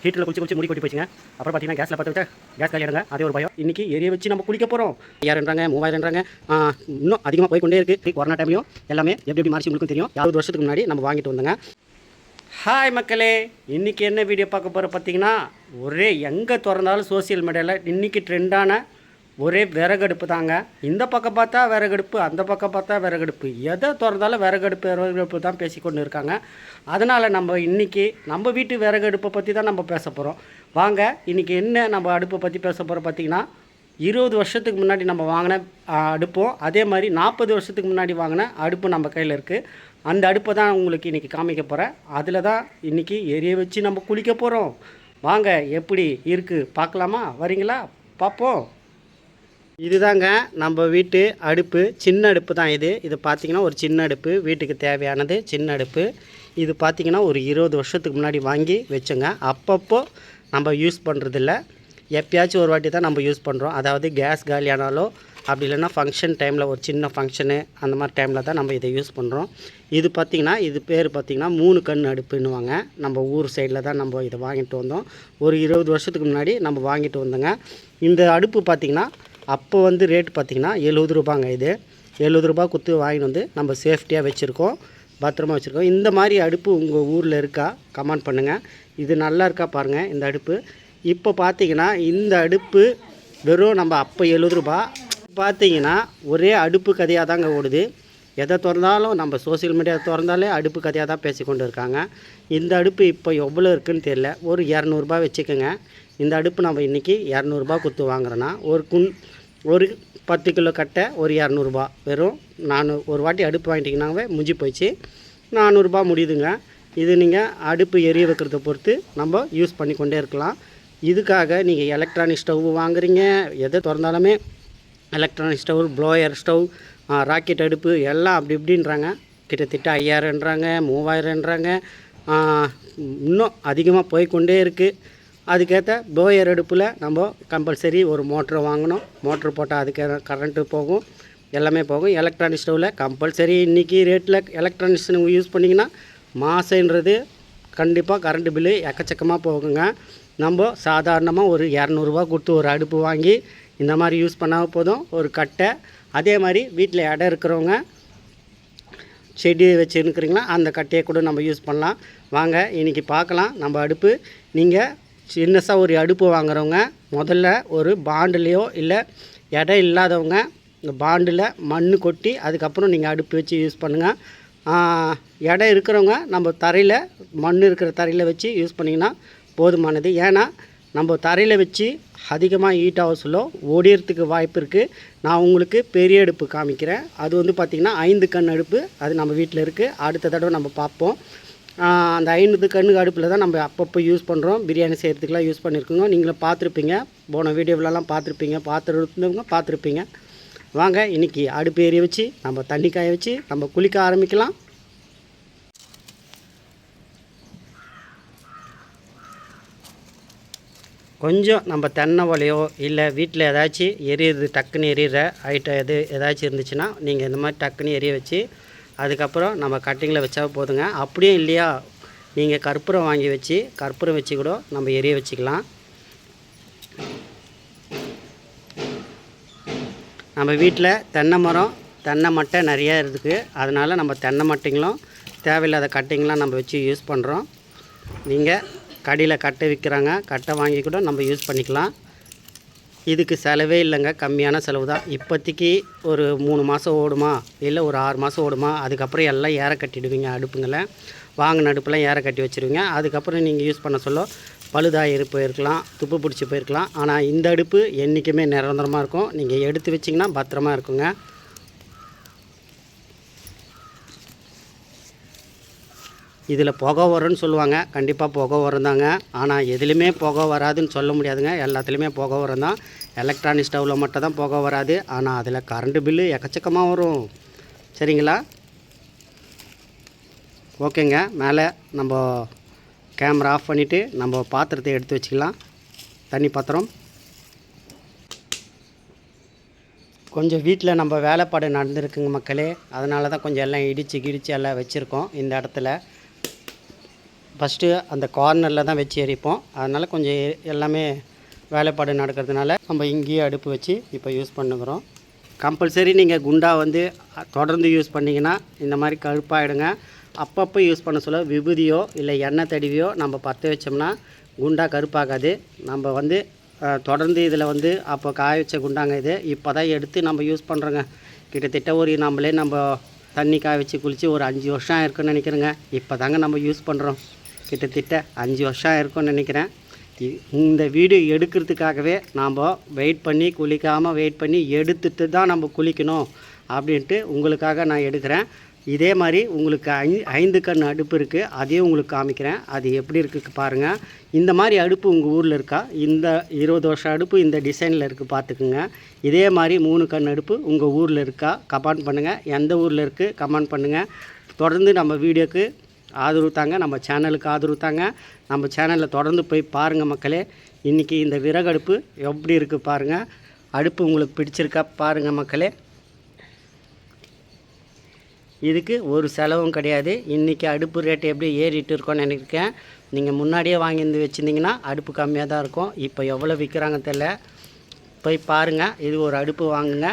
ஹீட்டில் குளிச்சு முடி கொட்டி போச்சுங்க. அப்புறம் பார்த்தீங்கன்னா கேஸில் பார்த்து வச்சா கேஸ் காலியாடுங்க, அதே ஒரு பயம். இன்றைக்கி எரிய வச்சு நம்ம குளிக்க போகிறோம். 5000ன்றாங்க 3000ன்றாங்க, இன்னும் அதிகமாக போய் கொண்டே இருக்குது. கொரோனா டைம்லையும் எல்லாமே எப்படி மாறிச்சு உங்களுக்கும் தெரியும். 20 வருஷத்துக்கு முன்னாடி நம்ம வாங்கிட்டு வந்தோங்க. ஹாய் மக்களே, இன்றைக்கி என்ன வீடியோ பார்க்க போகிற பார்த்தீங்கன்னா, ஒரே எங்கே திறந்தாலும் சோசியல் மீடியாவில் இன்றைக்கி ட்ரெண்டான ஒரே விறகடுப்பு தாங்க. இந்த பக்கம் பார்த்தா விறகடுப்பு, அந்த பக்கம் பார்த்தா விறகடுப்பு, எதை திறந்தாலும் விறகடுப்பு தான் பேசிக்கொண்டு இருக்காங்க. அதனால் நம்ம இன்றைக்கி நம்ம வீட்டு விறகடுப்பை பற்றி தான் நம்ம பேச போகிறோம். வாங்க, இன்றைக்கி என்ன நம்ம அடுப்பை பற்றி பேச போகிறோம் பார்த்தீங்கன்னா, 20 வருஷத்துக்கு முன்னாடி நம்ம வாங்கின அடுப்பும், அதே மாதிரி 40 வருஷத்துக்கு முன்னாடி வாங்கின அடுப்பு நம்ம கையில் இருக்குது. அந்த அடுப்பை தான் உங்களுக்கு இன்றைக்கி காமிக்க போகிறேன். அதில் தான் இன்றைக்கி எரிய வச்சு நம்ம குளிக்க போகிறோம். வாங்க, எப்படி இருக்குது பார்க்கலாமா? வரீங்களா? பார்ப்போம். இதுதாங்க நம்ம வீட்டு அடுப்பு. சின்ன அடுப்பு தான் இது பார்த்திங்கன்னா ஒரு சின்ன அடுப்பு, வீட்டுக்கு தேவையானது சின்ன அடுப்பு. இது பார்த்திங்கன்னா ஒரு 20 வருஷத்துக்கு முன்னாடி வாங்கி வச்சோங்க. அப்பப்போ நம்ம யூஸ் பண்ணுறதில்ல, எப்பயாச்சும் ஒரு வாட்டி தான் நம்ம யூஸ் பண்ணுறோம். அதாவது கேஸ் காலியானாலோ அப்படி இல்லைன்னா ஃபங்க்ஷன் டைமில், ஒரு சின்ன ஃபங்க்ஷனு அந்த மாதிரி டைமில் தான் நம்ம இதை யூஸ் பண்ணுறோம். இது பார்த்திங்கன்னா இது பேர் பார்த்திங்கன்னா 3 கண் அடுப்புன்னுவாங்க. நம்ம ஊர் சைடில் தான் நம்ம இதை வாங்கிட்டு வந்தோம். ஒரு 20 வருஷத்துக்கு முன்னாடி நம்ம வாங்கிட்டு வந்தோங்க. இந்த அடுப்பு பார்த்திங்கன்னா அப்போ வந்து ரேட் பார்த்திங்கன்னா 70 ரூபாங்க. இது 70 ரூபா கொடுத்து வாங்கிட்டு வந்து நம்ம சேஃப்டியாக வச்சுருக்கோம், பத்திரமா வச்சுருக்கோம். இந்த மாதிரி அடுப்பு உங்கள் ஊரில் இருக்கா? கமெண்ட் பண்ணுங்கள். இது நல்லா இருக்கா பாருங்கள் இந்த அடுப்பு. இப்போ பார்த்திங்கன்னா இந்த அடுப்பு வெறும் நம்ம அப்போ 70 ரூபா. பார்த்திங்கன்னா ஒரே அடுப்பு கதையாக தாங்க ஓடுது. எதை திறந்தாலும் நம்ம சோசியல் மீடியா திறந்தாலே அடுப்பு கதையாக தான் பேசிக்கொண்டு இருக்காங்க. இந்த அடுப்பு இப்போ எவ்வளோ இருக்குதுன்னு தெரியல. ஒரு 200 வச்சுக்கோங்க. இந்த அடுப்பு நம்ம இன்றைக்கி 200 கொடுத்து வாங்குறோன்னா ஒரு 10 கிலோ கட்டை ஒரு 200 வெறும். ஒரு வாட்டி அடுப்பு வாங்கிட்டிங்கன்னாவே முடிஞ்சு போயிடுச்சு. 400 முடியுதுங்க. இது நீங்கள் அடுப்பு எரிய வைக்கிறத பொறுத்து நம்ம யூஸ் பண்ணி கொண்டே இருக்கலாம். இதுக்காக நீங்கள் எலக்ட்ரானிக் ஸ்டவ் வாங்குறீங்க, எதை திறந்தாலுமே electronic stove, blower stove, rocket அடுப்பு எல்லாம் அப்படி இப்படின்றாங்க. கிட்டத்தட்ட 5000ன்றாங்க, 3000ன்றாங்க, இன்னும் அதிகமாக போய்கொண்டே இருக்குது. அதுக்கேற்ற ப்ளோயர் அடுப்பில் நம்ம கம்பல்சரி ஒரு மோட்ரு வாங்கணும். மோட்ரு போட்டால் அதுக்கு கரண்ட்டு போகும், எல்லாமே போகும். எலக்ட்ரானிக் ஸ்டவ்வில் கம்பல்சரி இன்றைக்கி ரேட்டில் எலக்ட்ரானிக்ஸ் யூஸ் பண்ணிங்கன்னா மாதன்றது கண்டிப்பாக கரண்ட்டு பில்லு எக்கச்சக்கமாக போகுங்க. நம்ம சாதாரணமாக ஒரு 200 கொடுத்து ஒரு அடுப்பு வாங்கி இந்த மாதிரி யூஸ் பண்ணால் போதும். ஒரு கட்டை, அதே மாதிரி வீட்டில் இடம் இருக்கிறவங்க செடி வச்சுருக்கிறீங்களா, அந்த கட்டையை கூட நம்ம யூஸ் பண்ணலாம். வாங்க இன்றைக்கி பார்க்கலாம் நம்ம அடுப்பு. நீங்கள் சின்னசாக ஒரு அடுப்பு வாங்குறவங்க முதல்ல ஒரு பாண்டுலேயோ இல்லை இடம் இல்லாதவங்க இந்த பாண்டில் மண் கொட்டி அதுக்கப்புறம் நீங்கள் அடுப்பு வச்சு யூஸ் பண்ணுங்கள். இடம் இருக்கிறவங்க நம்ம தரையில், மண் இருக்கிற தரையில் வச்சு யூஸ் பண்ணிங்கன்னா போதுமானது. ஏன்னா நம்ம தரையில் வச்சு அதிகமாக ஹீட் ஹவுஸில் ஓடிறதுக்கு வாய்ப்பு இருக்குது. நான் உங்களுக்கு பெரிய அடுப்பு காமிக்கிறேன். அது வந்து பார்த்திங்கன்னா 5 கண் அடுப்பு. அது நம்ம வீட்டில் இருக்குது. அடுத்த தடவை நம்ம பார்ப்போம். அந்த 5 கண் அடுப்பில் தான் நம்ம அப்பப்போ யூஸ் பண்ணுறோம். பிரியாணி செய்கிறதுக்கெலாம் யூஸ் பண்ணியிருக்கோங்க. நீங்களும் பார்த்துருப்பீங்க, போன வீடியோவிலலாம் பார்த்துருப்பீங்க. வாங்க இன்றைக்கி அடுப்பு எரிய வச்சு நம்ம தண்ணி காய வச்சு நம்ம குளிக்க ஆரம்பிக்கலாம். கொஞ்சம் நம்ம தென்னை ஓலையோ இல்லை வீட்டில் ஏதாச்சும் எரியுறது டக்குன்னு எரியிற ஐட்டம் ஏதாச்சும் இருந்துச்சுன்னா நீங்கள் இந்த மாதிரி டக்குன்னு எரிய வச்சு அதுக்கப்புறம் நம்ம கட்டிங்கில் வச்சா போதுங்க. அப்படியே இல்லையா, நீங்கள் கற்பூரம் வாங்கி வச்சு கற்பூரம் வச்சு கூட நம்ம எரிய வச்சுக்கலாம். நம்ம வீட்டில் தென்னை மட்டை நிறையா இருக்குது. அதனால் நம்ம தென்னை மட்டைங்களும் தேவையில்லாத கட்டிங்கெலாம் நம்ம வச்சு யூஸ் பண்ணுறோம். நீங்கள் கடையில் கட்டை விற்கிறாங்க, கட்டை வாங்கி கூட நம்ம யூஸ் பண்ணிக்கலாம். இதுக்கு செலவே இல்லைங்க, கம்மியான செலவு தான். இப்போதைக்கு ஒரு 3 மாதம் ஓடுமா, இல்லை ஒரு 6 மாதம் ஓடுமா, அதுக்கப்புறம் எல்லாம் ஏற கட்டிடுவீங்க. அடுப்புங்களை வாங்கின அடுப்புலாம் ஏற கட்டி வச்சுருவீங்க. அதுக்கப்புறம் நீங்கள் யூஸ் பண்ண சொல்ல பழுதாகி போயிருக்கலாம், துப்பு பிடிச்சி போயிருக்கலாம். ஆனால் இந்த அடுப்பு என்றைக்குமே நிரந்தரமாக இருக்கும். நீங்கள் எடுத்து வச்சிங்கன்னா பத்திரமா இருக்குங்க. இதில் புகை வரும்னு சொல்லுவாங்க. கண்டிப்பாக புகை வரும் தாங்க. ஆனால் எதுலேயுமே புகை வராதுன்னு சொல்ல முடியாதுங்க. எல்லாத்துலேயுமே புகை வரும் தான். எலக்ட்ரானிக் ஸ்டவ்வில் மட்டும் தான் புகை வராது. ஆனால் அதில் கரண்ட்டு பில்லு எக்கச்சக்கமாக வரும். சரிங்களா? ஓகேங்க. மேலே நம்ம கேமரா ஆஃப் பண்ணிவிட்டு நம்ம பாத்திரத்தை எடுத்து வச்சுக்கலாம். தண்ணி பாத்திரம். கொஞ்சம் வீட்டில் நம்ம வேலைப்பாடு நடந்துருக்குங்க மக்களே. அதனால தான் கொஞ்சம் எல்லாம் இடித்து எல்லாம் வச்சுருக்கோம் இந்த இடத்துல. ஃபஸ்ட்டு அந்த கார்னரில் தான் வச்சு எரிப்போம். அதனால் கொஞ்சம் எல்லாமே வேலைப்பாடு நடக்கிறதுனால நம்ம இங்கேயே அடுப்பு வச்சு இப்போ யூஸ் பண்ணுகிறோம். கம்பல்சரி நீங்கள் குண்டா வந்து தொடர்ந்து யூஸ் பண்ணிங்கன்னா இந்த மாதிரி கருப்பாயிடுங்க. அப்பப்போ யூஸ் பண்ண சொல்ல விபூதியோ இல்லை எண்ணெய் தடவியோ நம்ம பற்ற வச்சோம்னா குண்டா கருப்பாகாது. நம்ம வந்து தொடர்ந்து இதில் வந்து அப்போ காய வச்ச குண்டாங்க இது. இப்போ தான் எடுத்து நம்ம யூஸ் பண்ணுறோங்க. கிட்டத்தட்ட ஒரு நம்ம தண்ணி காய வச்சு குளித்து ஒரு 5 வருஷம் ஆயிருக்குன்னு நினைக்கிறேங்க. இப்போ தாங்க நம்ம யூஸ் பண்ணுறோம். கிட்டத்தட்ட 5 வருஷம் ஆயிருக்குன்னு நினைக்கிறேன். இந்த வீடியோ எடுக்கிறதுக்காகவே நாம் வெயிட் பண்ணி குளிக்காமல் வெயிட் பண்ணி எடுத்துட்டு தான் நம்ம குளிக்கணும் அப்படின்ட்டு உங்களுக்காக நான் எடுக்கிறேன். இதே மாதிரி உங்களுக்கு 5 கண் அடுப்பு இருக்குது, அதையும் உங்களுக்கு காமிக்கிறேன். அது எப்படி இருக்குது பாருங்கள். இந்த மாதிரி அடுப்பு உங்கள் ஊரில் இருக்கா? இந்த 20 வருஷம் அடுப்பு இந்த டிசைனில் இருக்குது பார்த்துக்குங்க. இதே மாதிரி 3 கண் அடுப்பு உங்கள் ஊரில் இருக்கா? கமெண்ட் பண்ணுங்கள். எந்த ஊரில் இருக்குது கமெண்ட் பண்ணுங்கள். தொடர்ந்து நம்ம வீடியோக்கு ஆதரவு தாங்க, நம்ம சேனலுக்கு ஆதரவு தாங்க. நம்ம சேனலில் தொடர்ந்து போய் பாருங்கள் மக்களே. இன்றைக்கி இந்த விறகு அடுப்பு எப்படி இருக்குது பாருங்கள். அடுப்பு உங்களுக்கு பிடிச்சிருக்கா பாருங்கள் மக்களே. இதுக்கு ஒரு செலவும் கிடையாது. இன்றைக்கி அடுப்பு ரேட்டு எப்படி ஏறிட்டு இருக்கோன்னு நினைக்கிறேன். நீங்கள் முன்னாடியே வாங்கியிருந்து வச்சுருந்தீங்கன்னா அடுப்பு கம்மியாக தான் இருக்கும். இப்போ எவ்வளோ விற்கிறாங்க தெரியல, போய் பாருங்கள். இது ஒரு அடுப்பு வாங்குங்க.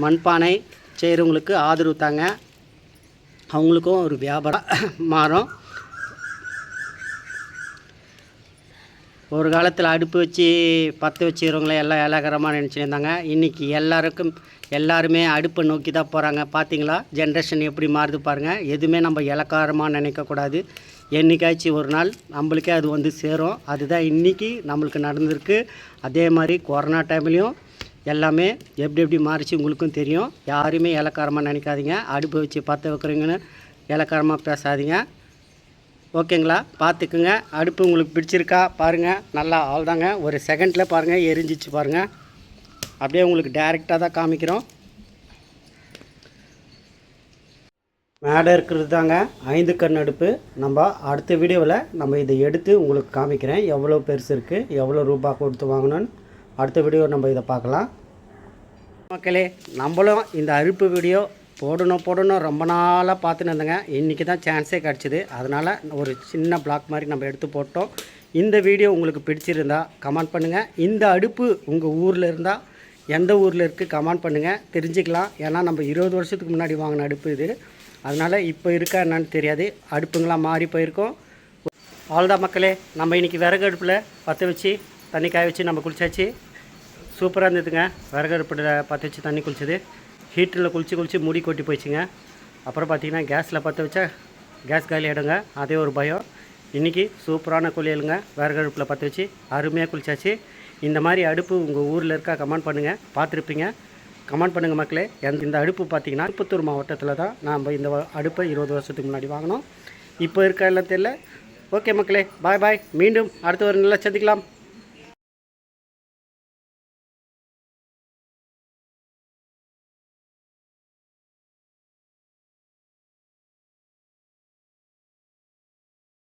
மண்பானை செய்கிறவங்களுக்கு ஆதரவு தாங்க, அவங்களுக்கும் ஒரு வியாபாரம் மாறும். ஒரு காலத்தில் அடுப்பு வச்சு பற்ற வச்சுக்கிறவங்கள எல்லாம் இலகரமாக நினச்சிருந்தாங்க. இன்றைக்கி எல்லாருமே அடுப்பை நோக்கி தான் போகிறாங்க. பார்த்தீங்களா ஜென்ரேஷன் எப்படி மாறுது பாருங்கள். எதுவுமே நம்ம இலக்காரமாக நினைக்கக்கூடாது. என்றைக்காச்சும் ஒரு நாள் நம்மளுக்கே அது வந்து சேரும். அதுதான் இன்றைக்கி நம்மளுக்கு நடந்திருக்கு. அதே மாதிரி கொரோனா டைம்லேயும் எல்லாமே எப்படி மாறிச்சு உங்களுக்கும் தெரியும். யாருமே இலக்காரமாக நினைக்காதீங்க. அடுப்பு வச்சு பற்ற வைக்கிறீங்கன்னு இலக்காரமாக பேசாதீங்க. ஓகேங்களா? பார்த்துக்குங்க. அடுப்பு உங்களுக்கு பிடிச்சிருக்கா பாருங்கள். நல்லா ஆள்தாங்க. ஒரு செகண்டில் பாருங்கள் எரிஞ்சிச்சு பாருங்கள். அப்படியே உங்களுக்கு டைரெக்டாக தான் காமிக்கிறோம். மேடை இருக்கிறது தாங்க 5 கண் அடுப்பு. நம்ம அடுத்த வீடியோவில் நம்ம இதை எடுத்து உங்களுக்கு காமிக்கிறேன். எவ்வளோ பெருசு இருக்குது, எவ்வளோ ரூபா கொடுத்து வாங்கணும்னு அடுத்த வீடியோ நம்ம இதை பார்க்கலாம். மக்களே, நம்மளும் இந்த அடுப்பு வீடியோ போடணும் ரொம்ப நாளாக பார்த்துன்னு இருந்தேங்க. இன்றைக்கி தான் சான்ஸே கிடச்சிது. அதனால் ஒரு சின்ன பிளாக் மாதிரி நம்ம எடுத்து போட்டோம். இந்த வீடியோ உங்களுக்கு பிடிச்சிருந்தா கமெண்ட் பண்ணுங்கள். இந்த அடுப்பு உங்கள் ஊரில் இருந்தால் எந்த ஊரில் இருக்குது கமெண்ட் பண்ணுங்கள், தெரிஞ்சுக்கலாம். ஏன்னா நம்ம 20 வருஷத்துக்கு முன்னாடி வாங்கின அடுப்பு இது. அதனால் இப்போ இருக்கா என்னன்னு தெரியாது. அடுப்புங்களாம் மாறி போயிருக்கோம். அவ்வளோதான் மக்களே. நம்ம இன்றைக்கி விறகு அடுப்பில் பற்ற வச்சு தண்ணி காய வச்சு நம்ம குளிச்சாச்சு. சூப்பராக இருந்ததுங்க. விறகு அடுப்பில் பற்ற வச்சு தண்ணி குளிச்சது. ஹீட்டரில் குளித்து முடி கொட்டி போயிடுச்சுங்க. அப்புறம் பார்த்திங்கன்னா கேஸில் பற்ற வச்சா கேஸ் காலி ஆகிடுங்க. அதே ஒரு பயம். இன்றைக்கி சூப்பரான குளியலுங்க. விறகு அடுப்பில் பற்ற வச்சு அருமையாக குளிச்சாச்சு. இந்த மாதிரி அடுப்பு உங்கள் ஊரில் இருக்கா கமெண்ட் பண்ணுங்கள். பார்த்துருப்பீங்க, கமெண்ட் பண்ணுங்கள் மக்களே. இந்த அடுப்பு பார்த்திங்கன்னா திருப்பத்தூர் மாவட்டத்தில் தான் நம்ம இந்த அடுப்பை 20 வருஷத்துக்கு முன்னாடி வாங்கினோம். இப்போ இருக்கா எல்லாம் தெரியல. ஓகே மக்களே, பாய். மீண்டும் அடுத்த ஒரு நல்லா சந்திக்கலாம்.